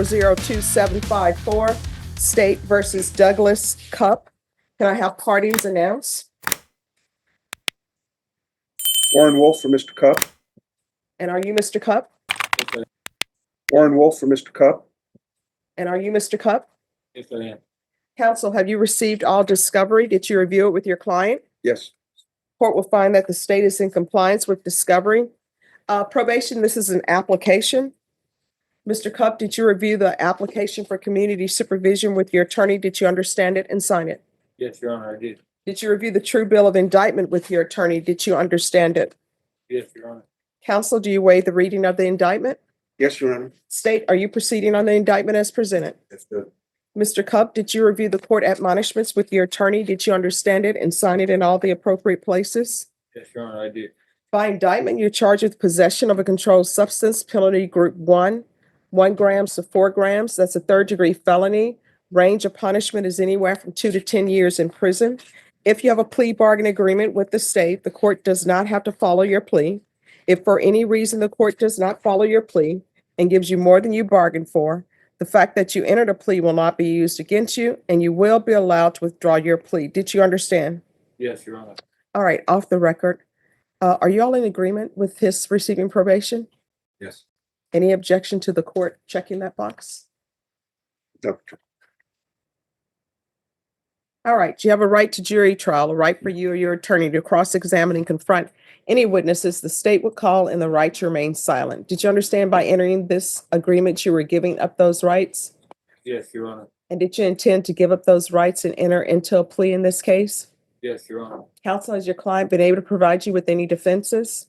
number 022754, State versus Douglas Cup. Can I have parties announced? Warren Wolf for Mr. Cup. And are you Mr. Cup? Warren Wolf for Mr. Cup. And are you Mr. Cup? Yes, I am. Counsel, have you received all discovery? Did you review it with your client? Yes. Court will find that the state is in compliance with discovery. Probation, this is an application. Mr. Cup, did you review the application for community supervision with your attorney? Did you understand it and sign it? Yes, Your Honor, I did. Did you review the true bill of indictment with your attorney? Did you understand it? Yes, Your Honor. Counsel, do you waive the reading of the indictment? Yes, Your Honor. State, are you proceeding on the indictment as presented? That's good. Mr. Cup, did you review the court admonishments with your attorney? Did you understand it and sign it in all the appropriate places? Yes, Your Honor, I did. By indictment, you're charged with possession of a controlled substance, penalty group 1 grams to 4 grams. That's a third-degree felony. Range of punishment is anywhere from 2 to 10 years in prison. If you have a plea bargain agreement with the state, the court does not have to follow your plea. If for any reason the court does not follow your plea and gives you more than you bargained for, the fact that you entered a plea will not be used against you, and you will be allowed to withdraw your plea. Did you understand? Yes, Your Honor. All right, off the record. Are you all in agreement with his receiving probation? Yes. Any objection to the court checking that box? No. All right, you have a right to jury trial, a right for you or your attorney to cross-examine and confront any witnesses the state would call, and the right to remain silent. Did you understand by entering this agreement you were giving up those rights? Yes, Your Honor. And did you intend to give up those rights and enter into a plea in this case? Yes, Your Honor. Counsel, has your client been able to provide you with any defenses?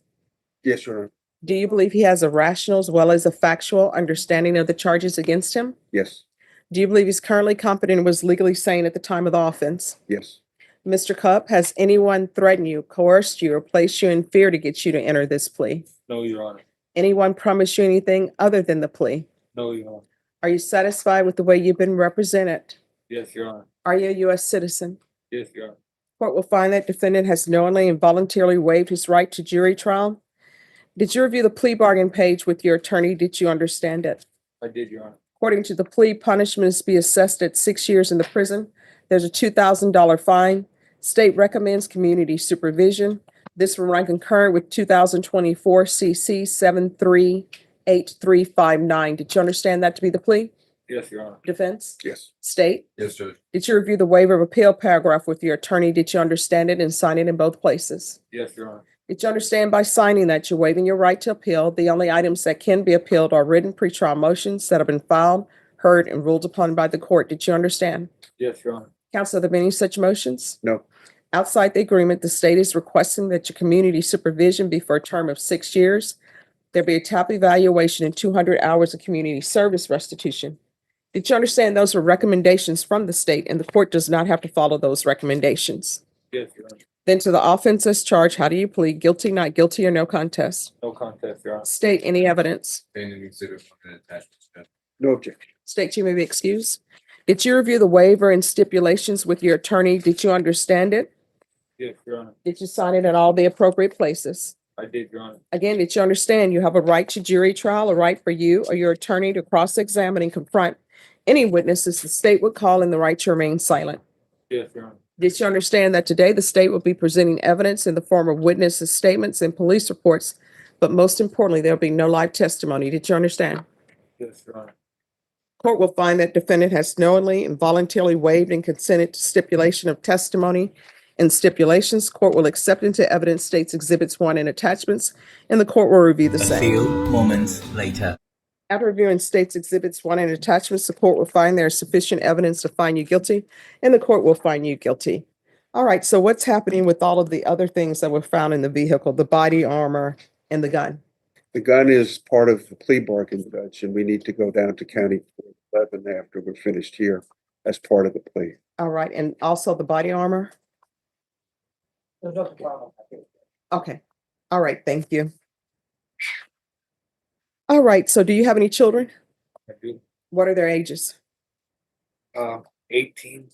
Yes, Your Honor. Do you believe he has a rational as well as a factual understanding of the charges against him? Yes. Do you believe he's currently competent and was legally sane at the time of the offense? Yes. Mr. Cup, has anyone threatened you, coerced you, or placed you in fear to get you to enter this plea? No, Your Honor. Anyone promised you anything other than the plea? No, Your Honor. Are you satisfied with the way you've been represented? Yes, Your Honor. Are you a U.S. citizen? Yes, Your Honor. Court will find that defendant has knowingly and voluntarily waived his right to jury trial. Did you review the plea bargain page with your attorney? Did you understand it? I did, Your Honor. According to the plea, punishment is to be assessed at 6 years in the prison. There's a $2,000 fine. State recommends community supervision. This will run concurrent with 2024 CC 738359. Did you understand that to be the plea? Yes, Your Honor. Defense? Yes. State? Yes, Judge. Did you review the waiver of appeal paragraph with your attorney? Did you understand it and sign it in both places? Yes, Your Honor. Did you understand by signing that you're waiving your right to appeal? The only items that can be appealed are written pretrial motions that have been filed, heard, and ruled upon by the court. Did you understand? Yes, Your Honor. Counsel, have there been any such motions? No. Outside the agreement, the state is requesting that your community supervision be for a term of 6 years. There be a top evaluation and 200 hours of community service restitution. Did you understand those were recommendations from the state, and the court does not have to follow those recommendations? Yes, Your Honor. Then to the offense as charged, how do you plead? Guilty, not guilty, or no contest? No contest, Your Honor. State any evidence. Exhibit and attachments, Judge. No objection. State, you may be excused. Did you review the waiver and stipulations with your attorney? Did you understand it? Yes, Your Honor. Did you sign it in all the appropriate places? I did, Your Honor. Again, did you understand you have a right to jury trial, a right for you or your attorney to cross-examine and confront any witnesses the state would call, and the right to remain silent? Yes, Your Honor. Did you understand that today the state will be presenting evidence in the form of witnesses' statements and police reports, but most importantly, there'll be no live testimony? Did you understand? Yes, Your Honor. Court will find that defendant has knowingly and voluntarily waived and consented to stipulation of testimony and stipulations. Court will accept into evidence states exhibits 1 and attachments, and the court will review the A same. few moments later. After reviewing states exhibits 1 and attachments, the court will find there is sufficient evidence to find you guilty, and the court will find you guilty. All right, so what's happening with all of the other things that were found in the vehicle, the body armor and the gun? The gun is part of the plea bargain, Judge, and we need to go down to County 11 after we're finished here as part of the plea. All right, and also the body armor? Okay, all right, thank you. All right, so do you have any children? I do. What are their ages? 18,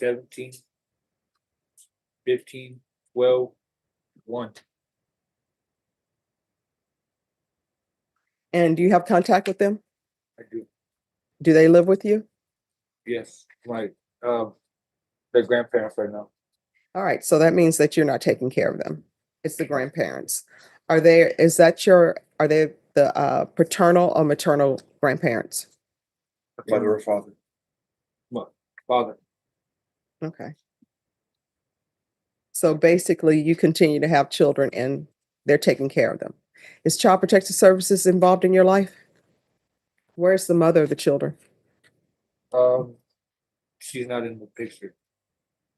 17, 15, 12, 1. And do you have contact with them? I do. Do they live with you? Yes, their grandparents right now. All right, so that means that you're not taking care of them. It's the grandparents. Are they the paternal or maternal grandparents? Mother or father. Father, Okay. So basically, you continue to have children and they're taking care of them. Is Child Protective Services involved in your life? Where's the mother of the children? she's not in the picture.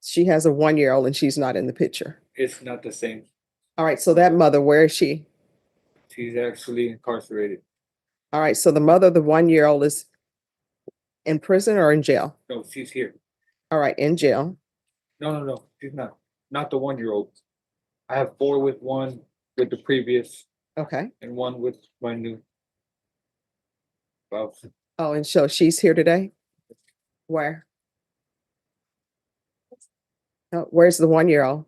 She has a 1-year-old and she's not in the picture. It's not the same. All right, so that mother, where is she? She's actually incarcerated. All right, so the mother of the 1-year-old is in prison or in jail? No, she's here. All right, in jail. No, she's not. Not the 1-year-old. I have 4 with one with the previous Okay. and 1 with my new spouse. Oh, and so she's here today? Where? Oh, where's the 1-year-old?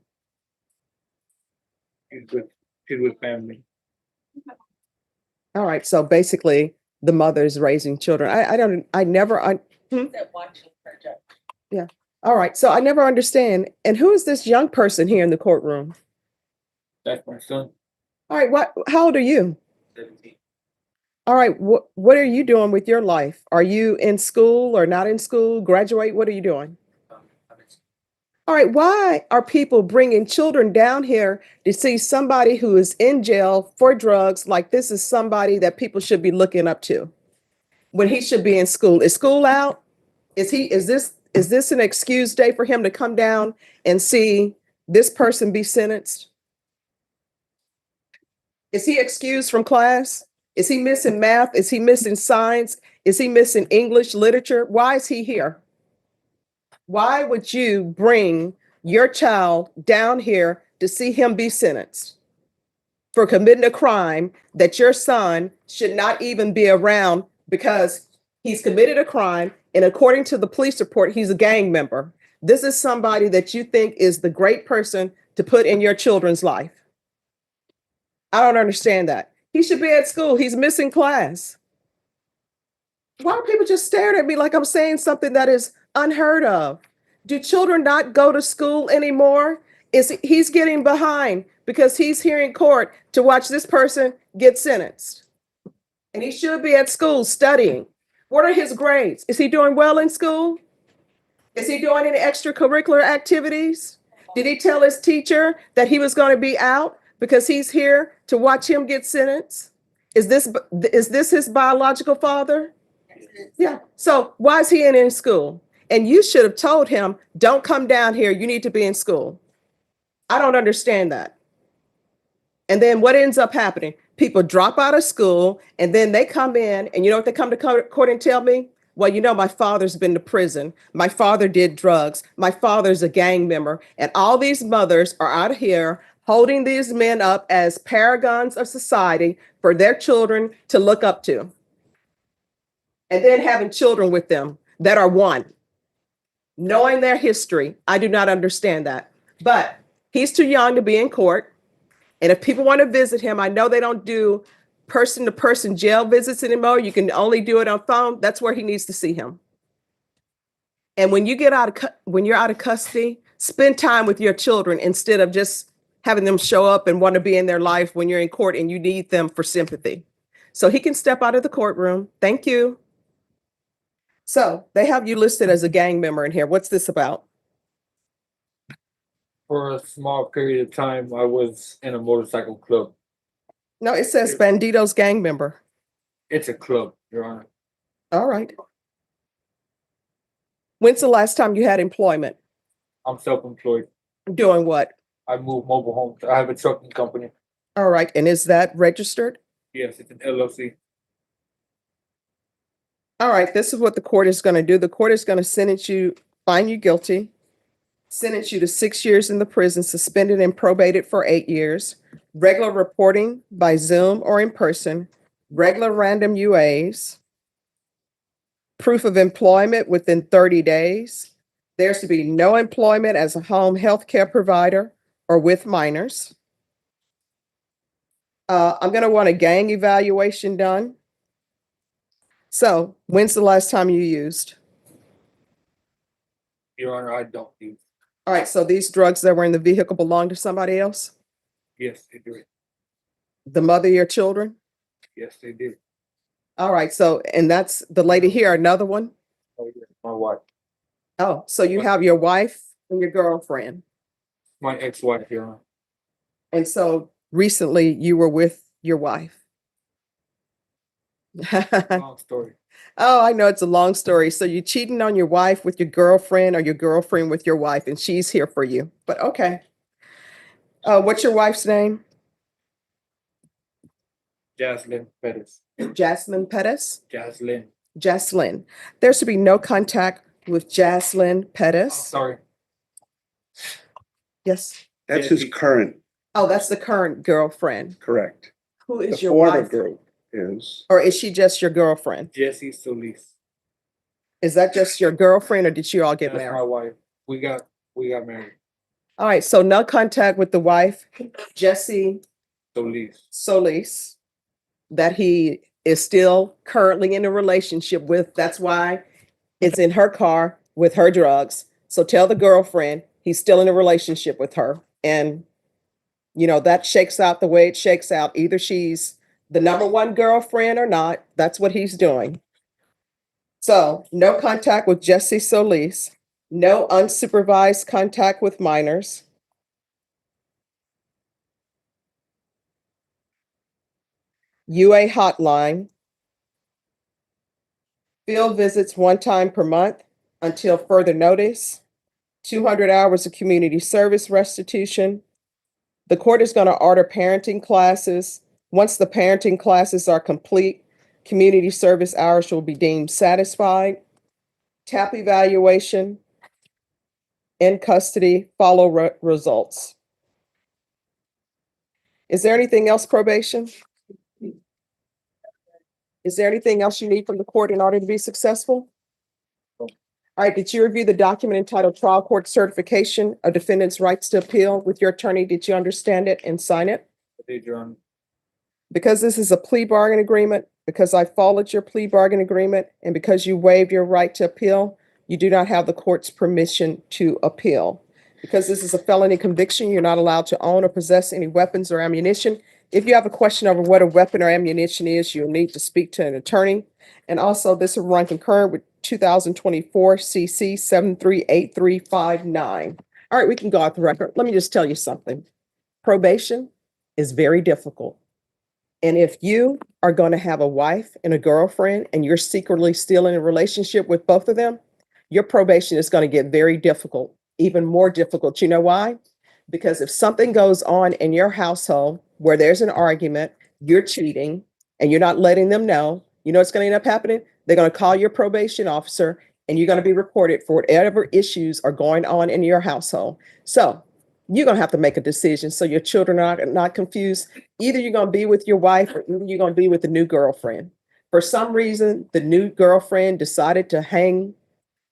She's with family. All right, so basically the mother is raising children. Yeah. All right, so I never understand. And who is this young person here in the courtroom? That's my son. All right, how old are you? 17. All right, what are you doing with your life? Are you in school or not in school? Graduate? What are you doing? All right, why are people bringing children down here to see somebody who is in jail for drugs like this is somebody that people should be looking up to when he should be in school? Is school out? Is this an excuse day for him to come down and see this person be sentenced? Is he excused from class? Is he missing math? Is he missing science? Is he missing English literature? Why is he here? Why would you bring your child down here to see him be sentenced for committing a crime that your son should not even be around because he's committed a crime, and according to the police report, he's a gang member? This is somebody that you think is the great person to put in your children's life. I don't understand that. He should be at school. He's missing class. Why are people just staring at me like I'm saying something that is unheard of? Do children not go to school anymore? He's getting behind because he's here in court to watch this person get sentenced. And he should be at school studying. What are his grades? Is he doing well in school? Is he doing any extracurricular activities? Did he tell his teacher that he was going to be out because he's here to watch him get sentenced? Is this his biological father? Yeah. So why is he in school? And you should have told him, don't come down here. You need to be in school. I don't understand that. And then what ends up happening? People drop out of school and then they come in and you know what they come to court and tell me? Well, you know, my father's been to prison. My father did drugs. My father's a gang member. And all these mothers are out here holding these men up as paragons of society for their children to look up to. And then having children with them that are one. Knowing their history, I do not understand that. But he's too young to be in court. And if people want to visit him, I know they don't do person-to-person jail visits anymore. You can only do it on phone. That's where he needs to see him. And when you're out of custody, spend time with your children instead of just having them show up and want to be in their life when you're in court and you need them for sympathy. So he can step out of the courtroom. Thank you. So they have you listed as a gang member in here. What's this about? For a small period of time, I was in a motorcycle club. No, it says Bandito's gang member. It's a club, Your Honor. All right. When's the last time you had employment? I'm self-employed. Doing what? I move mobile homes. I have a trucking company. All right. And is that registered? Yes, it's an LLC. All right. This is what the court is going to do. The court is going to find you guilty, sentence you to 6 years in the prison, suspended and probated for 8 years, regular reporting by Zoom or in person, regular random UAs, proof of employment within 30 days. There's to be no employment as a home health care provider or with minors. I'm going to want a gang evaluation done. So when's the last time you used? Your Honor, I don't use. All right, so these drugs that were in the vehicle belong to somebody else? Yes, they do. The mother of your children? Yes, they do. All right, so, and that's the lady here, another one? Oh, yeah, my wife, Oh, so you have your wife and your girlfriend. my ex-wife, Your Honor. And so recently you were with your wife. Long story. Oh, I know it's a long story. So you're cheating on your wife with your girlfriend or your girlfriend with your wife, and she's here for you. But okay. What's your wife's name? Jaslyn Pettis. Jasmine Pettis? Jaslyn. Jaslyn. There should be no contact with Jaslyn I'm Pettis. sorry. Yes. That's his Jesse. current, Oh, that's the current girlfriend. correct. Who The is your former wife? girl is, Or is she just your girlfriend? Jesse Solis. Is that just your girlfriend or did you all get That's my married? wife. We got married. All right, so no contact with the wife, Jesse Solis. Solis, that he is still currently in a relationship with. That's why it's in her car with her drugs. So tell the girlfriend he's still in a relationship with her. And, you know, that shakes out the way it shakes out. Either she's the number one girlfriend or not. That's what he's doing. So no contact with Jesse Solis, no unsupervised contact with minors. UA hotline. Field visits one time per month until further notice. 200 hours of community service restitution. The court is going to order parenting classes. Once the parenting classes are complete, community service hours will be deemed satisfied. TAP evaluation. In custody, follow results. Is there anything else, probation? Is there anything else you need from the court in order to be successful? All right, did you review the document entitled Trial Court Certification of Defendant's Rights to Appeal with your attorney? Did you understand it and sign it? I did, Your Honor. Because this is a plea bargain agreement, because I followed your plea bargain agreement, and because you waived your right to appeal, you do not have the court's permission to appeal. Because this is a felony conviction, you're not allowed to own or possess any weapons or ammunition. If you have a question over what a weapon or ammunition is, you'll need to speak to an attorney. And also, this will run concurrent with 2024 CC 738359. All right, we can go off the record. Let me just tell you something. Probation is very difficult. And if you are going to have a wife and a girlfriend and you're secretly still in a relationship with both of them, your probation is going to get very difficult, even more difficult. You know why? Because if something goes on in your household where there's an argument, you're cheating, and you're not letting them know, you know what's going to end up happening? They're going to call your probation officer and you're going to be reported for whatever issues are going on in your household. So you're going to have to make a decision so your children are not confused. Either you're going to be with your wife or either you're going to be with the new girlfriend. For some reason, the new girlfriend decided to hang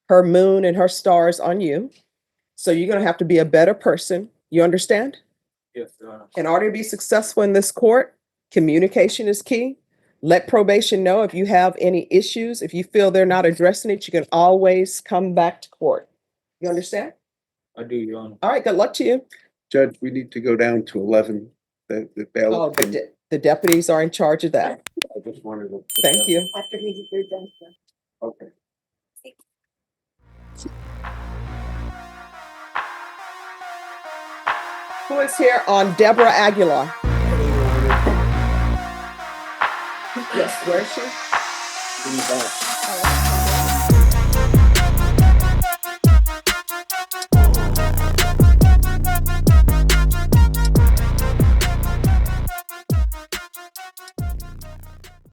her moon and her stars on you. So you're going to have to be a better person. You understand? Yes, Your Honor. In order to be successful in this court, communication is key. Let probation know if you have any issues. If you feel they're not addressing it, you can always come back to court. You understand? I do, Your Honor. All right, good luck to you. Judge, we need to go down to 11. The bail. Oh, the deputies are in charge of that. I just wanted to. Thank you. After you're done. Okay. Who is here on Deborah Aguilar? Yes, where is she? In the back.